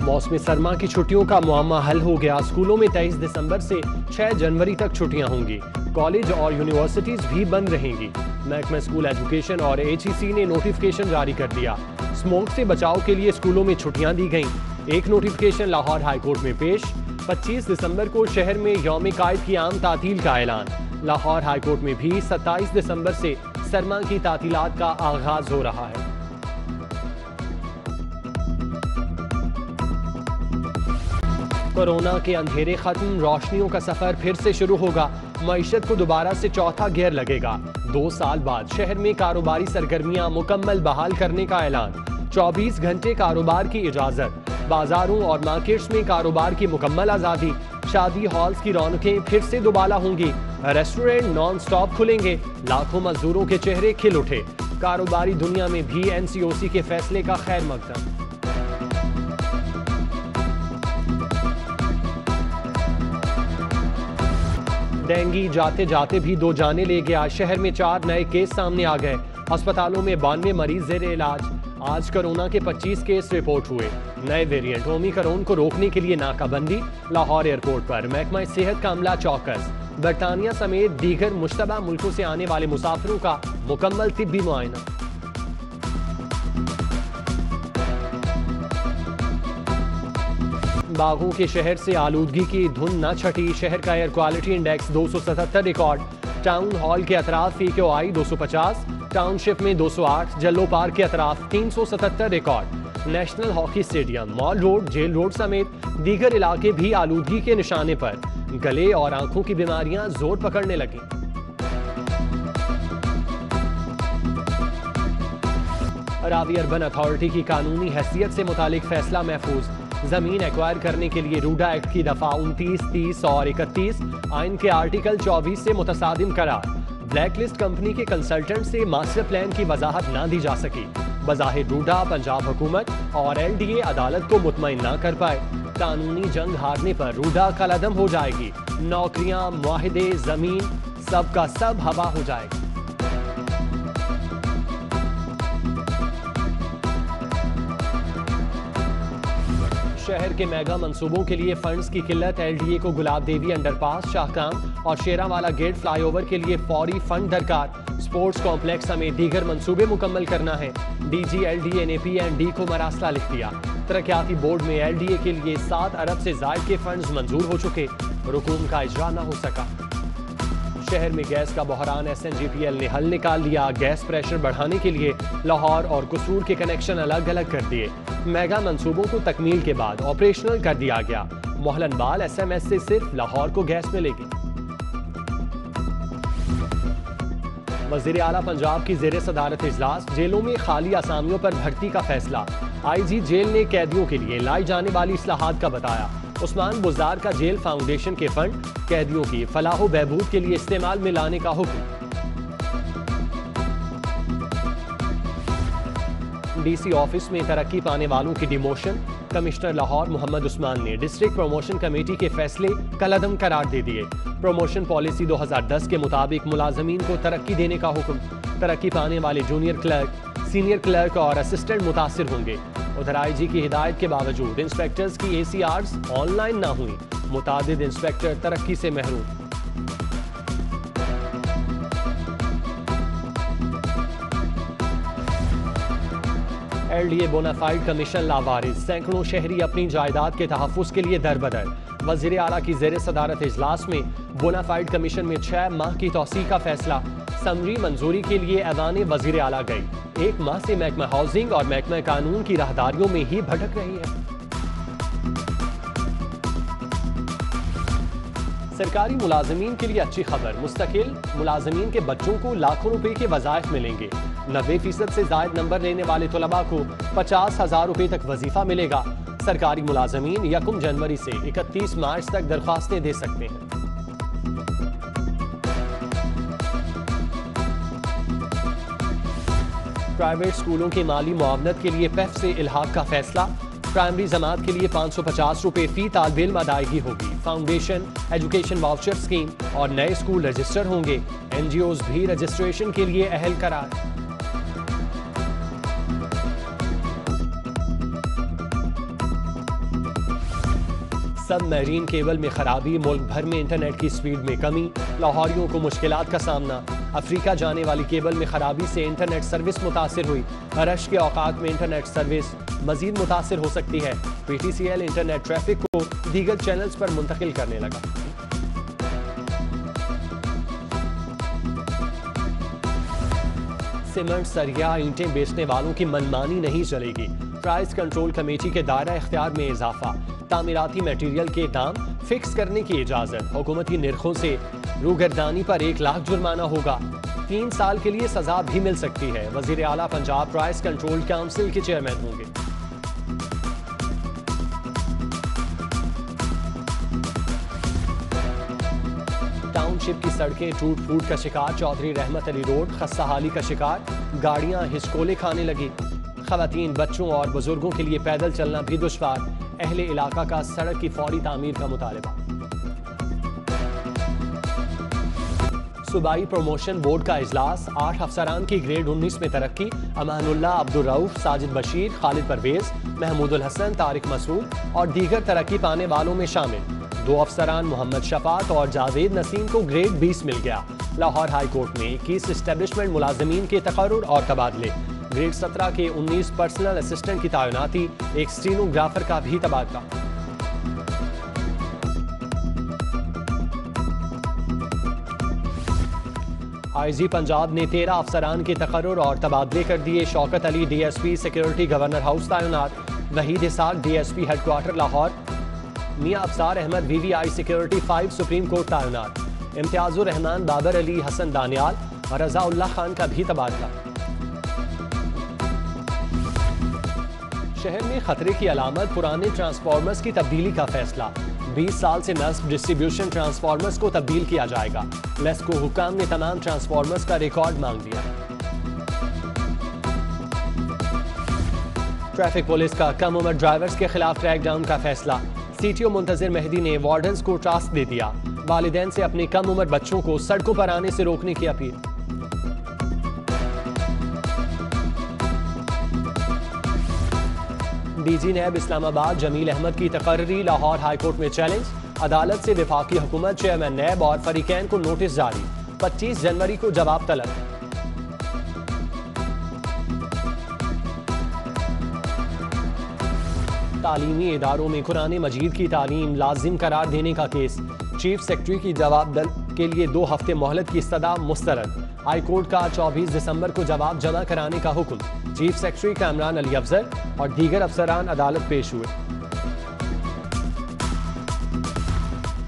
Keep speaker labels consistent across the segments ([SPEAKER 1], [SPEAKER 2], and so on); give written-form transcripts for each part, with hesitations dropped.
[SPEAKER 1] मौसम सरमा की छुट्टियों का मुअम्मा हल हो गया। स्कूलों में 23 दिसंबर से 6 जनवरी तक छुट्टियां होंगी। कॉलेज और यूनिवर्सिटीज भी बंद रहेंगी। महकमा स्कूल एजुकेशन और HEC ने नोटिफिकेशन जारी कर दिया। स्मोक से बचाव के लिए स्कूलों में छुट्टियां दी गईं। एक नोटिफिकेशन लाहौर हाईकोर्ट में पेश। 25 दिसंबर को शहर में यौम कायद की आम तातील का ऐलान। लाहौर हाईकोर्ट में भी 27 दिसंबर से सरमा की तातीलात का आगाज हो रहा है। कोरोना के अंधेरे खत्म, रोशनियों का सफर फिर से शुरू होगा। मईशत को दोबारा से चौथा गियर लगेगा। 2 साल बाद शहर में कारोबारी सरगर्मियां मुकम्मल बहाल करने का ऐलान। 24 घंटे कारोबार की इजाजत। बाजारों और मार्केट्स में कारोबार की मुकम्मल आजादी। शादी हॉल्स की रौनकें फिर से दोबाला होंगी। रेस्टोरेंट नॉन स्टॉप खुलेंगे। लाखों मजदूरों के चेहरे खिल उठे। कारोबारी दुनिया में भी NCOC के फैसले का खैर मकदम। डेंगी जाते जाते भी 2 जाने ले गया। शहर में 4 नए केस सामने आ गए। अस्पतालों में 92 मरीज जेरे इलाज। आज कोरोना के 25 केस रिपोर्ट हुए। नए वेरिएंट ओमिक्रॉन को रोकने के लिए नाकाबंदी। लाहौर एयरपोर्ट पर महकमा सेहत का अमला चौकस। बरतानिया समेत दीगर मुश्तबा मुल्कों से आने वाले मुसाफिरों का मुकम्मल तिब्बी मुआयना। बागों के शहर से आलूदगी की धुन न छटी। शहर का air quality index 277 record. Town hall के अतराफ PQI 250, टाउनशिप में 208, जल्लो पार्क के अतराफ 377 record. National hockey stadium, mall road, jail road समेत दीगर इलाके भी आलूदगी के निशाने पर। गले और आंखों की बीमारियां जोर पकड़ने लगी। रावी अर्बन अथॉरिटी की कानूनी हैसियत से मुतालिक फैसला महफूज। जमीन एक्वायर करने के लिए रूडा एक्ट की दफा 29, 30 और 31 आइन के आर्टिकल 24 से मुतसादिम करार। ब्लैकलिस्ट कंपनी के कंसल्टेंट से मास्टर प्लान की वजाहत न दी जा सकी। बज़ाहिर रूडा पंजाब हुकूमत और LDA अदालत को मुतमईन न कर पाए। कानूनी जंग हारने पर रूडा कलअदम हो जाएगी। नौकरियां, मुआहिदे, जमीन सब का सब हवा हो जाएगा। शहर के मेगा मंसूबों के लिए फंड्स की किल्लत। LDA को गुलाब देवी अंडरपास, शाहकाम और शेरावाला गेट फ्लाईओवर के लिए फौरी फंड दरकार। स्पोर्ट्स कॉम्प्लेक्स समेत दीगर मंसूबे मुकम्मल करना है। DG LDA ने PND को मरासला लिख दिया। तरक्याती बोर्ड में LDA के लिए 7 अरब से ज़ायद के फंड्स मंजूर हो चुके। रुकूम का इजरा न हो सका। शहर में गैस का बहरान। SNGPL ने हल निकाल लिया। गैस प्रेशर बढ़ाने के लिए लाहौर और कसूर के कनेक्शन अलग अलग कर दिए। मेगा मंसूबों को तकमील के बाद ऑपरेशनल कर दिया गया। मोहलनबाल SMS से सिर्फ लाहौर को गैस मिलेगी। वज़ीर आला पंजाब की ज़ेरे सदारत इजलास। जेलों में खाली असामियों पर भर्ती का फैसला। IG जेल ने कैदियों के लिए लाई जाने वाली इस्लाहात का बताया। उस्मान बुज़दार का जेल फाउंडेशन के फंड कैदियों की फलाह बहबूद के लिए इस्तेमाल में लाने का हुक्म। DC ऑफिस में तरक्की पाने वालों की डिमोशन। कमिश्नर लाहौर मोहम्मद उस्मान ने डिस्ट्रिक्ट प्रमोशन कमेटी के फैसले कलअदम करार दे दिए। प्रमोशन पॉलिसी 2010 के मुताबिक मुलाजमीन को तरक्की देने का हुक्म। तरक्की पाने वाले जूनियर क्लर्क, सीनियर क्लर्क और असिस्टेंट मुतासिर होंगे। उधर IG की हिदायत के बावजूद इंस्पेक्टर्स की ACRs ऑनलाइन ना हुई। मुतादिद इंस्पेक्टर तरक्की से महरूम। LDA बोनाफाइड कमीशन लावारिस। सैकड़ों शहरी अपनी जायदाद के तहफ्फुज़ के लिए दरबदर। वज़ीर आला की ज़ेरे सदारत इजलास में बोनाफाइड कमीशन में 6 माह की तौसीह का फैसला। समरी मंजूरी के लिए ऐवान वज़ीर आला गई। 1 माह से महकमा हाउसिंग और महकमा कानून की राहदारियों में ही भटक रही है। सरकारी मुलाजमीन के लिए अच्छी खबर। मुस्तकिल मुलाजमीन के बच्चों को लाखों रुपए के वज़ाइफ मिलेंगे। 90% से ज़ायद नंबर लेने वाले तलबा को 50,000 रुपए तक वजीफा मिलेगा। सरकारी मुलाजमीन 1 जनवरी से 31 मार्च तक दरख्वास्तें दे सकते हैं। प्राइवेट स्कूलों की माली मुआवनत के लिए PEF से इल्हाक का फैसला। प्राइमरी जमात के लिए 550 रुपए फी तालिब इल्म अदायगी होगी। फाउंडेशन, एजुकेशन वाउचर स्कीम और नए स्कूल रजिस्टर होंगे। NGOs भी रजिस्ट्रेशन के लिए अहल करार। सब मरीन केबल में खराबी, मुल्क भर में इंटरनेट की स्पीड में कमी, लाहौरियों को मुश्किलात का सामना। अफ्रीका जाने वाली केबल में खराबी से इंटरनेट सर्विस मुतासिर हुई। रश के औकात में इंटरनेट सर्विस मजीद मुतासिर हो सकती है। PTCL इंटरनेट ट्रैफिक को दीगर चैनल्स पर मुंतकिल करने लगा। सीमेंट, सरिया, ईंटें बेचने वालों की मनमानी नहीं चलेगी। प्राइस कंट्रोल कमेटी के दायरा इख्तियार में इजाफा। तामीराती मटेरियल के दाम फिक्स करने की इजाजत। हुकूमती निर्खों से रूगर्दानी पर 1 लाख जुर्माना होगा। 3 साल के लिए सजा भी मिल सकती है। वजीर आला पंजाब प्राइस कंट्रोल काउंसिल के चेयरमैन होंगे। टाउनशिप की सड़कें टूट फूट का शिकार। चौधरी रहमत अली रोड खस्ता हाली का शिकार। गाड़ियां हिचकोले खाने लगी। खवातीन, बच्चों और बुजुर्गों के लिए पैदल चलना भी दुश्वार। अहले इलाका का सड़क की फौरी तामीर का मुतालबा। सूबाई प्रमोशन बोर्ड का इजलास। 8 अफसरान की ग्रेड 19 में तरक्की। अमानुल्लाह, अब्दुल रऊफ, साजिद बशीर, खालिद परवेज, महमूदुल हसन, तारिक मसूद और दीगर तरक्की पाने वालों में शामिल। 2 अफसरान मोहम्मद शफात और जावेद नसीम को ग्रेड 20 मिल गया। लाहौर हाई कोर्ट में 21 एस्टेब्लिशमेंट मुलाजमीन के तकर्रुर और तबादले। ग्रेड 17 के 19 पर्सनल असिस्टेंट की तैनाती। एक स्टीनोग्राफर का भी तबादला। IG पंजाब ने 13 अफसरान के तकर्रुर और तबादले कर दिए। Shaukat Ali DSP security governor house तैनात। Waheed Isaq DSP headquarter Lahore. Mian Afsar Ahmad VVI security 5 supreme court तैनात। इम्तियाजुर रहमान, बाबर अली, हसन दानियाल और रजाउल्लाह खान का भी तबादला। शहर में खतरे की अलामत। पुराने ट्रांसफार्मर्स की तब्दीली का फैसला। 20 साल से नस्ब डिस्ट्रीब्यूशन ट्रांसफार्मर्स को तब्दील किया जाएगा। लेस्को हुकाम ने तमाम ट्रांसफार्मर्स का रिकॉर्ड मांग लिया। ट्रैफिक पुलिस का कम उम्र ड्राइवर्स के खिलाफ क्रैकडाउन का फैसला। CTO मुंतजिर मेहदी ने वार्डन्स को टास्क दे दिया। वालिदैन से अपने कम उम्र बच्चों को सड़कों पर आने से रोकने की अपील। DG नैब इस्लामाबाद जमील अहमद की तकर्री। लाहौर हाईकोर्ट में चैलेंज। अदालत से वफाकी हुकूमत, चेयरमैन नैब और फरीकैन को नोटिस जारी। 25 जनवरी को जवाब तलब। तालीमी इदारों में कुरान मजीद की तालीम लाजिम करार देने का केस। चीफ सेक्रेटरी की जवाब के लिए 2 हफ्ते मोहलत की इस्तदा मुस्तरद। हाई कोर्ट का 24 दिसंबर को जवाब जमा कराने का हुक्म। चीफ सेक्रेटरी कामरान अली अफजल और दीगर अफसरान अदालत पेश हुए।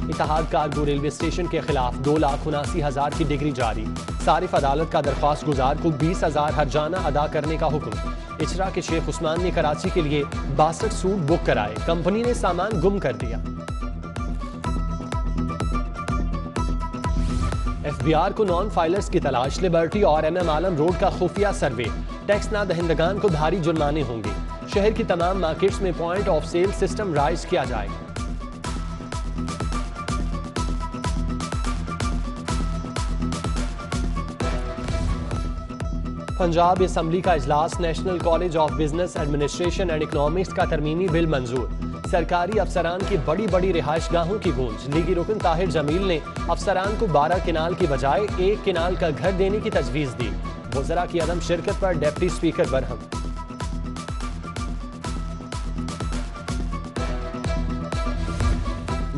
[SPEAKER 1] इत्तेहाद कारगो रेलवे स्टेशन के खिलाफ 2,79,000 की डिग्री जारी। सारिफ अदालत का दरख्वास्त गुजार को 20,000 हर्जाना अदा करने का हुक्म। इचरा के शेख उस्मान ने कराची के लिए 62 सूट बुक कराए। कंपनी ने सामान गुम कर दिया। FBR को नॉन फाइलर्स की तलाश। लिबर्टी और MM आलम रोड का खुफिया सर्वे। टैक्स ना दहिंदगान को भारी जुर्माने होंगे। शहर की तमाम मार्केट्स में पॉइंट ऑफ सेल सिस्टम राइज किया जाएगा। पंजाब असम्बली का इजलास। National college of business administration and economics का तरमीमी बिल मंजूर। सरकारी अफसरान की बड़ी बड़ी रिहाइशगाहों की गूंज। लीगी रुकन ताहिर जमील ने अफसरान को 12 किनाल की बजाय 1 किनाल का घर देने की तजवीज दी। वज़रा की अदम शिरकत पर डिप्टी स्पीकर बरहम।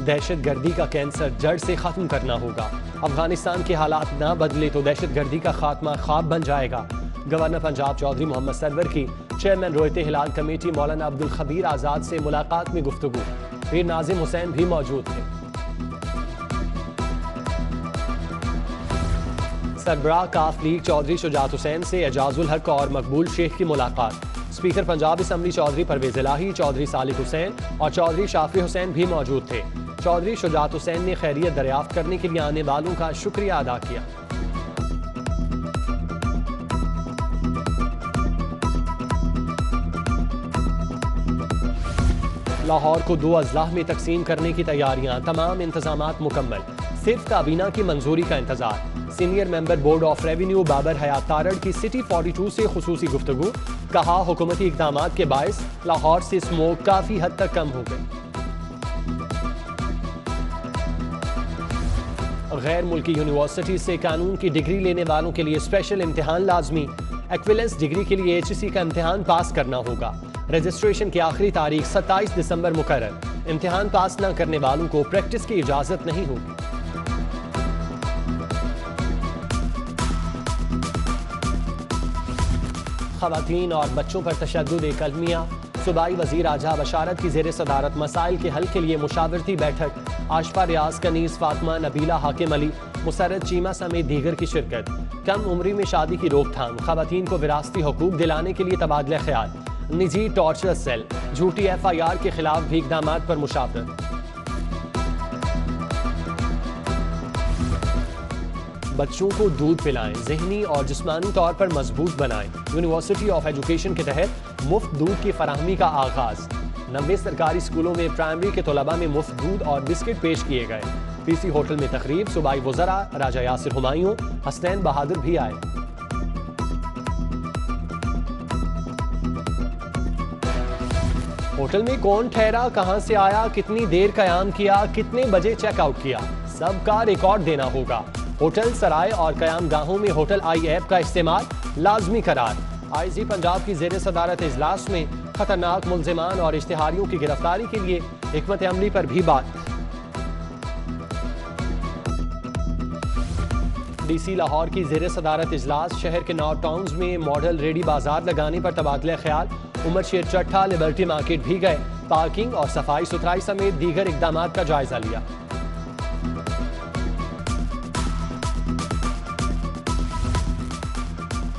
[SPEAKER 1] दहशत गर्दी का कैंसर जड़ से खत्म करना होगा। अफगानिस्तान के हालात ना बदले तो दहशत गर्दी का खात्मा ख्वाब बन जाएगा। गवर्नर पंजाब चौधरी मोहम्मद सरवर की चेयरमैन रोयते हिलाल कमेटी मौलाना अब्दुल खबीर आजाद से मुलाकात में गुफ्तगू। पीर नाजिम हुसैन भी मौजूद थे। सरबराह काफ लीग चौधरी शुजात हुसैन से एजाजुल हक और मकबूल शेख की मुलाकात। स्पीकर पंजाब असम्बली चौधरी परवेज इलाही, चौधरी सालिक हुसैन और चौधरी शाफी हुसैन भी मौजूद थे। चौधरी शुजात हुसैन ने खैरियत दरियाफ्त करने के लिए आने वालों का शुक्रिया अदा किया। लाहौर को 2 अजलाह में तकसीम करने की तैयारियां। तमाम इंतजामात मुकम्मल। सिर्फ काबीना की मंजूरी का इंतजार। Senior member board of revenue Babar Hayat Tarar की सिटी 42 से खुसूसी गुफ्तगू। कहा हुकूमती इक़दामात के बायस लाहौर से स्मोक काफी हद तक कम हो गई। गैर मुल्की यूनिवर्सिटी से कानून की डिग्री लेने वालों के लिए स्पेशल इम्तिहान लाजमी। एक्विलेंस डिग्री के लिए HEC का इम्तिहान पास करना होगा। रजिस्ट्रेशन की आखिरी तारीख 27 दिसंबर मुकर्रर। इम्तिहान पास न करने वालों को प्रैक्टिस की इजाजत नहीं होगी। खवातीन और बच्चों पर तशद्दुद एक अलमिया। सूबाई वजीर आजहा बशारत की जेर सदारत मसाइल के हल के लिए मुशावरती बैठक। आशफा रियाज, कनीज फातिमा, नबीला हाकिम अली, मुसर्रत चीमा समेत दीगर की शिरकत। कम उम्री में शादी की रोकथाम, खवातीन को विरासती हुकूक दिलाने के लिए तबादला ख्याल। निजी टॉर्चर सेल, झूठी FIR के खिलाफ भी इक़दामात पर मुशावरत। बच्चों को दूध पिलाएं, जहनी और जिस्मानी तौर पर मजबूत बनाएं। यूनिवर्सिटी ऑफ एजुकेशन के तहत मुफ्त दूध की फराहमी का आगाज। 90 सरकारी स्कूलों में प्राइमरी के तलबा में मुफ्त दूध और बिस्किट पेश किए गए। PC होटल में तकरीब, सूबाई वज़रा राजा यासिर हुमायूं, हसनैन बहादुर भी आए। होटल में कौन ठहरा, कहां से आया, कितनी देर कयाम किया, कितने बजे चेकआउट किया, सबका रिकॉर्ड देना होगा। होटल, सराय और कयाम गाहों में होटल आई ऐप का इस्तेमाल लाजमी करार। IG पंजाब की जेर सदारत इजलास में खतरनाक मुल्जिमान और इश्तिहारियों की गिरफ्तारी के लिए हिकमत अमली पर भी बात। DC लाहौर की जेर सदारत इजलास। शहर के 9 टाउन्स में मॉडल रेडी बाजार लगाने पर तबादला ख्याल। उमर शेर चट्टा, लिबर्टी मार्केट भी गए। पार्किंग और सफाई सुथराई समेत दीगर इकदामात का जायजा लिया।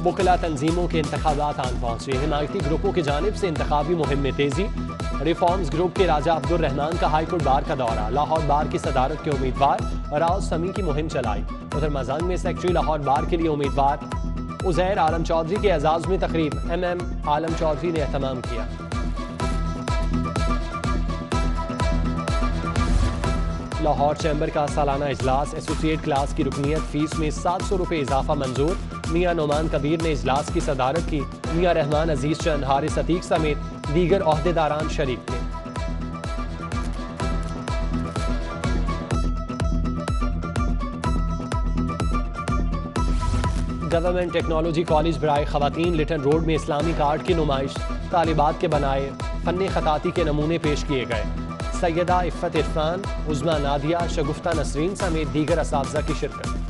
[SPEAKER 1] मुखला तंजीमों के इंतखाबात आन पहुंचे। हिमायती ग्रुपों की जानिब से इंतखाबी मुहिम में तेजी। रिफॉर्म्स ग्रुप के राजा अब्दुल रहमान का हाईकोर्ट बार का दौरा। लाहौर बार की सदारत के उम्मीदवार राव समी की मुहिम चलाई। उधर मजांग में सेक्रेटरी लाहौर बार के लिए उम्मीदवार उजैर आलम चौधरी के एजाज में तकरीब। MM आलम चौधरी ने एहतमाम किया। लाहौर चैम्बर का सालाना इजलास। एसोसिएट क्लास की रुकनियत फीस में 700 रुपये इजाफा मंजूर। मियां नोमान कबीर ने इजलास की सदारत की। मियां रहमान अजीज चंद, हारिस अतीक समेत दीगर ओहदेदारान शरीक थे। गवर्नमेंट टेक्नोलॉजी कॉलेज बराए खवातीन लिटन रोड में इस्लामी कार्ड की नुमाइश। तालिबात के बनाए फन्ने खताती के नमूने पेश किए गए। सैयदा इफ़्फ़त इरफान, उज़्मा नादिया, शगुफ्ता नसरीन समेत दीगर असातिज़ा की शिरकत।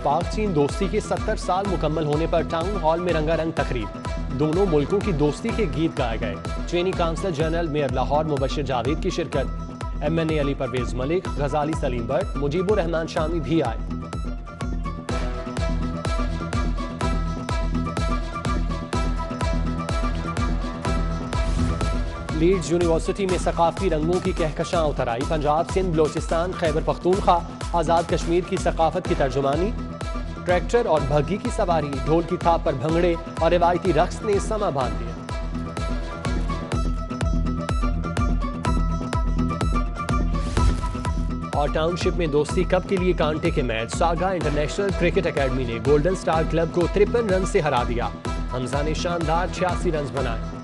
[SPEAKER 1] पाक चीन दोस्ती के 70 साल मुकम्मल होने पर टाउन हॉल में रंगारंग तकरीब। दोनों मुल्कों की दोस्ती के गीत गाए गए। चीनी counsellor general mayor Lahore Mubashir Javed की शिरकत। MNA अली परवेज मलिक, गजाली सलीम भट्ट, मुजीबुर रहमान शामी भी आए। लीड्स यूनिवर्सिटी में सकाफती रंगों की कहकशां उतर आई। पंजाब, सिंध, बलोचिस्तान, खैबर पख्तूनख्वा, आज़ाद कश्मीर की सकाफत की तर्जुमानी। ट्रैक्टर और भग्गी की सवारी, ढोल की थाप पर भंगड़े और रिवायती रक्स ने समा बांध दिया। और टाउनशिप में दोस्ती कप के लिए कांटे के match. Saga international cricket academy ने गोल्डन स्टार क्लब को 53 रन से हरा दिया। हमजा ने शानदार 86 रन बनाए।